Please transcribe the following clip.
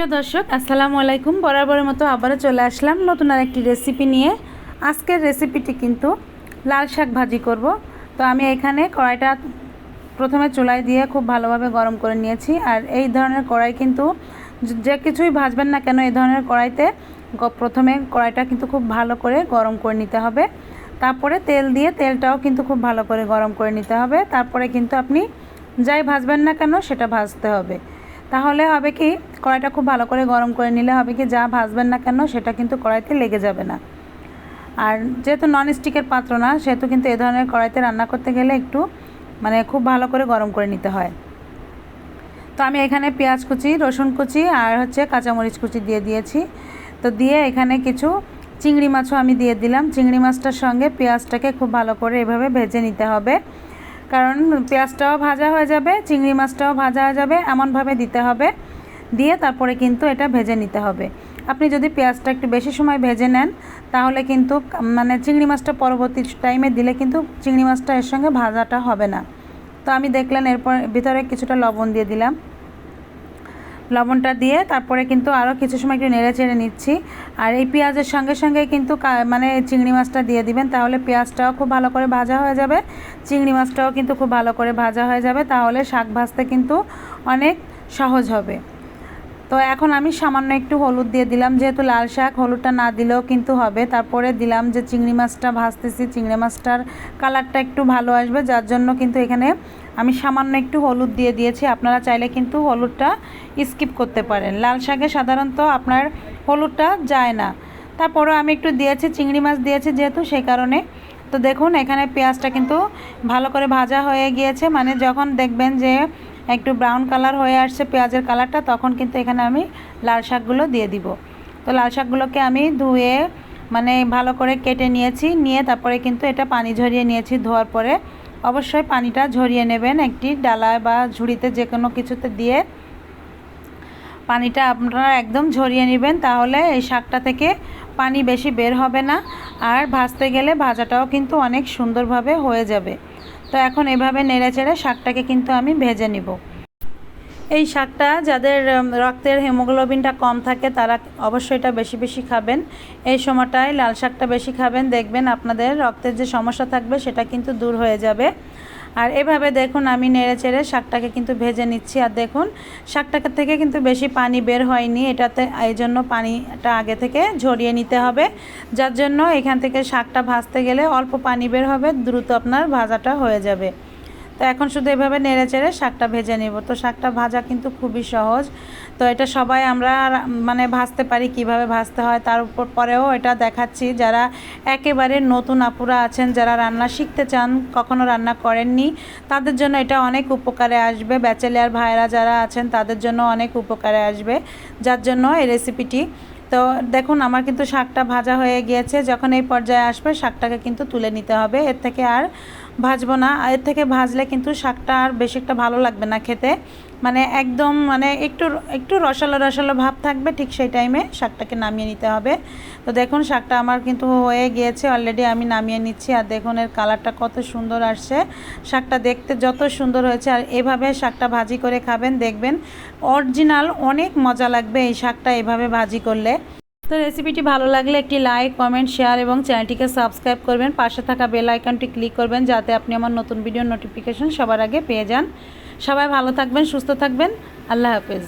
প্রিয় দর্শক আসসালামু আলাইকুম। বরাবরের মতো আবারও চলে আসলাম নতুন আরেকটি রেসিপি নিয়ে। আজকের রেসিপিটি কিন্তু লাল শাক ভাজি করব। তো আমি এখানে কড়াইটা প্রথমে চুলায় দিয়ে খুব ভালোভাবে গরম করে নিয়েছি। আর এই ধরনের কড়াই কিন্তু যে কিছুই ভাজবেন না কেন এই ধরনের কড়াইতে প্রথমে কড়াইটা কিন্তু খুব ভালো করে গরম করে নিতে হবে। তারপরে তেল দিয়ে তেলটাও কিন্তু খুব ভালো করে গরম করে নিতে হবে। তারপরে কিন্তু আপনি যাই ভাজবেন না কেন সেটা ভাজতে হবে। তাহলে হবে কি, কড়াইটা খুব ভালো করে গরম করে নিলে হবে কি, যা ভাজবেন না কেন সেটা কিন্তু কড়াইতে লেগে যাবে না। আর যেহেতু ননস্টিকের পাত্র না, সেহেতু কিন্তু এ ধরনের কড়াইতে রান্না করতে গেলে একটু খুব ভালো করে গরম করে নিতে হয়। তো আমি এখানে পেঁয়াজ কুচি, রসুন কুচি আর কাঁচামরিচ কুচি দিয়ে দিয়েছি। তো দিয়ে এখানে কিছু চিংড়ি মাছও আমি দিয়ে দিলাম। চিংড়ি মাছটার সঙ্গে পেঁয়াজটাকে খুব ভালো করে এভাবে ভেজে নিতে হবে, কারণ পেঁয়াজটাও ভাজা হয়ে যাবে, চিংড়ি মাছটাও ভাজা হয়ে যাবে, এমনভাবে দিতে হবে। দিয়ে তারপরে কিন্তু এটা ভেজে নিতে হবে। আপনি যদি পেঁয়াজটা একটু বেশি সময় ভেজে নেন তাহলে কিন্তু চিংড়ি মাছটা পরবর্তী টাইমে দিলে কিন্তু চিংড়ি মাছটা এর সঙ্গে ভাজাটা হবে না। তো আমি দেখলেন এরপর ভিতরে কিছুটা লবণ দিয়ে দিলাম। লবণটা দিয়ে তারপরে কিন্তু আরও কিছু সময় একটু নেড়ে চেড়ে নিচ্ছি। আর এই পেঁয়াজের সঙ্গে সঙ্গে কিন্তু চিংড়ি মাছটা দিয়ে দিবেন, তাহলে পেঁয়াজটাও খুব ভালো করে ভাজা হয়ে যাবে, চিংড়ি মাছটাও কিন্তু খুব ভালো করে ভাজা হয়ে যাবে। তাহলে শাক ভাজতে কিন্তু অনেক সহজ হবে। তো এখন আমি সামান্য একটু হলুদ দিয়ে দিলাম, যেহেতু লাল শাক হলুদটা না দিলেও কিন্তু হবে। তারপরে দিলাম যে চিংড়ি মাছটা ভাজতেছি, চিংড়ি মাছটার কালারটা একটু ভালো আসবে, যার জন্য কিন্তু এখানে আমি সামান্য একটু হলুদ দিয়ে দিয়েছি। আপনারা চাইলে কিন্তু হলুদটা স্কিপ করতে পারেন, লাল শাকে সাধারণত আপনার হলুদটা যায় না। তারপরেও আমি একটু দিয়েছি, চিংড়ি মাছ দিয়েছি যেহেতু, সেই কারণে। তো দেখুন এখানে পেঁয়াজটা কিন্তু ভালো করে ভাজা হয়ে গিয়েছে, যখন দেখবেন যে একটু ব্রাউন কালার হয়ে আসছে পেঁয়াজের কালারটা, তখন কিন্তু এখানে আমি লাল শাকগুলো দিয়ে দিব। তো লাল শাকগুলোকে আমি ধুয়ে ভালো করে কেটে নিয়েছি, নিয়ে তারপরে কিন্তু এটা পানি ঝরিয়ে নিয়েছি। ধোয়ার পরে অবশ্যই পানিটা ঝরিয়ে নেবেন, একটি ডালায় বা ঝুড়িতে যে কোনো কিছুতে দিয়ে পানিটা আপনারা একদম ঝরিয়ে নেবেন। তাহলে এই শাকটা থেকে পানি বেশি বের হবে না, আর ভাজতে গেলে ভাজাটাও কিন্তু অনেক সুন্দরভাবে হয়ে যাবে। তো এখন এভাবে নেড়ে চেড়ে শাকটাকে কিন্তু আমি ভেজে নিব। এই শাকটা যাদের রক্তের হিমোগ্লোবিনটা কম থাকে তারা অবশ্যই এটা বেশি বেশি খাবেন। এই সময়টায় লাল শাকটা বেশি খাবেন, দেখবেন আপনাদের রক্তের যে সমস্যা থাকবে সেটা কিন্তু দূর হয়ে যাবে। আর এভাবে দেখুন আমি নেড়ে চেড়ে শাকটাকে কিন্তু ভেজে নিচ্ছি। আর দেখুন শাকটাকে থেকে কিন্তু বেশি পানি বের হয়নি এটাতে, এই জন্য পানিটা আগে থেকে ঝরিয়ে নিতে হবে, যার জন্য এখান থেকে শাকটা ভাজতে গেলে অল্প পানি বের হবে, দ্রুত আপনার ভাজাটা হয়ে যাবে। তো এখন শুধু এভাবে নেড়ে চেড়ে শাকটা ভেজে নেব। তো শাকটা ভাজা কিন্তু খুবই সহজ। তো এটা সবাই আমরা ভাজতে পারি, কিভাবে ভাজতে হয় তার উপর পরেও এটা দেখাচ্ছি। যারা একেবারে নতুন আপুরা আছেন, যারা রান্না শিখতে চান, কখনো রান্না করেননি, তাদের জন্য এটা অনেক উপকারে আসবে। ব্যাচেলার ভাইরা যারা আছেন তাদের জন্য অনেক উপকারে আসবে, যার জন্য এই রেসিপিটি। তো দেখুন আমার কিন্তু শাকটা ভাজা হয়ে গিয়েছে। যখন এই পর্যায়ে আসবে শাকটাকে কিন্তু তুলে নিতে হবে, এর থেকে আর ভাজবো না। এর থেকে ভাজলে কিন্তু শাকটা আর বেশি একটা ভালো লাগবে না খেতে, একদম একটু একটু রসালো রসালো ভাব থাকবে, ঠিক সেই টাইমে শাকটাকে নামিয়ে নিতে হবে। তো দেখুন শাকটা আমার কিন্তু হয়ে গিয়েছে অলরেডি, আমি নামিয়ে নিচ্ছি। আর দেখুন এর কালারটা কত সুন্দর আসছে, শাকটা দেখতে যত সুন্দর হয়েছে। আর এভাবে শাকটা ভাজি করে খাবেন, দেখবেন অরিজিনাল অনেক মজা লাগবে এই শাকটা এভাবে ভাজি করলে। তো রেসিপিটি ভালো লাগলে একটি লাইক, কমেন্ট, শেয়ার এবং চ্যানেলটিকে সাবস্ক্রাইব করবেন। পাশে থাকা বেল আইকনটি ক্লিক করবেন যাতে আপনি আমার নতুন ভিডিওর নোটিফিকেশন সবার আগে পেয়ে যান। সবাই ভালো থাকবেন, সুস্থ থাকবেন। আল্লাহ হাফেজ।